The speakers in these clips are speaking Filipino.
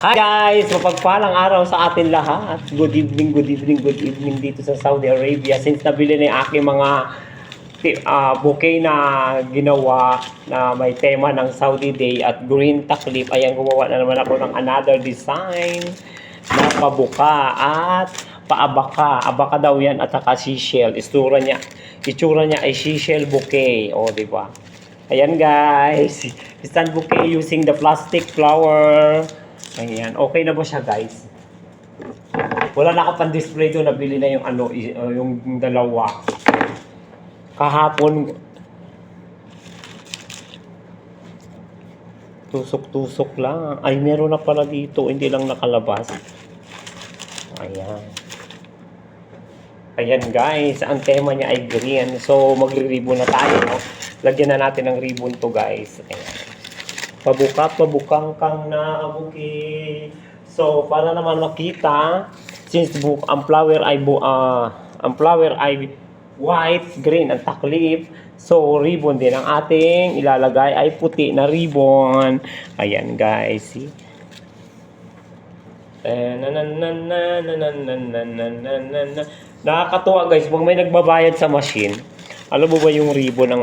Hi guys! Mapagpalang araw sa atin lahat. Good evening, good evening, good evening dito sa Saudi Arabia. Since nabili na yung aking mga bouquet na ginawa na may tema ng Saudi Day at green taklip, ayan gumawa na naman ako ng another design na pabuka at paabaka. Abaka daw yan at saka seashell. Itsura niya ay seashell bouquet. O, di ba? Ayan guys. Stand bouquet using the plastic flower. Ayan, okay na ba siya guys? Wala na ako pan-display doon, nabili na yung yung dalawa. Kahapon, tusok-tusok lang. Ay, meron na pala dito, hindi lang nakalabas. Ayan. Ayan guys, ang tema niya ay green. So, magre-ribbon na tayo. No? Lagyan na natin ng ribbon to guys. Ayan. Pabukang kang naabuki. So, para naman makita, since ang flower ay white, green, ang taklip. So, ribbon din ang ating ilalagay ay puti na ribbon. Ayan, guys. See? Nakakatuwa, guys. Pag may nagbabayad sa machine, alam mo ba yung ribbon ng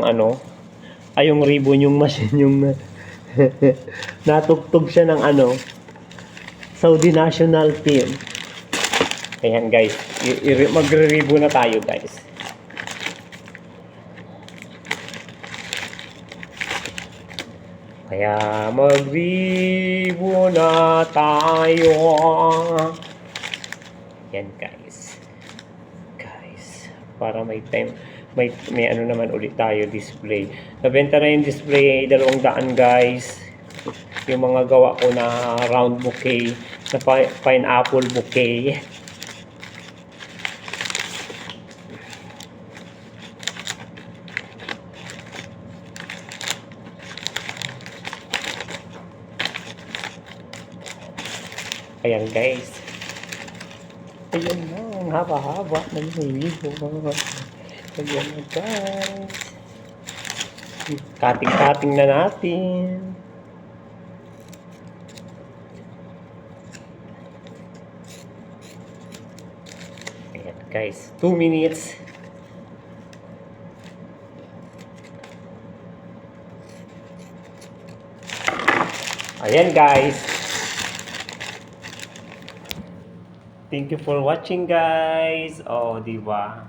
ay, yung ribbon, yung machine, yung natugtog siya ng Saudi National Team. Ayan guys, magre-review na tayo guys. Kaya mag-review na tayo. Yan guys. Para may time, may naman ulit tayo display. Nabenta na yung display, 200 guys. Yung mga gawa ko na round bouquet, na pineapple bouquet. Ayan guys. Ayan na, ang haba-haba na yung ribbon. Ayan na guys. Cutting na natin. Ayan guys, 2 minutes. Ayan guys. Thank you for watching guys. Oh, di ba?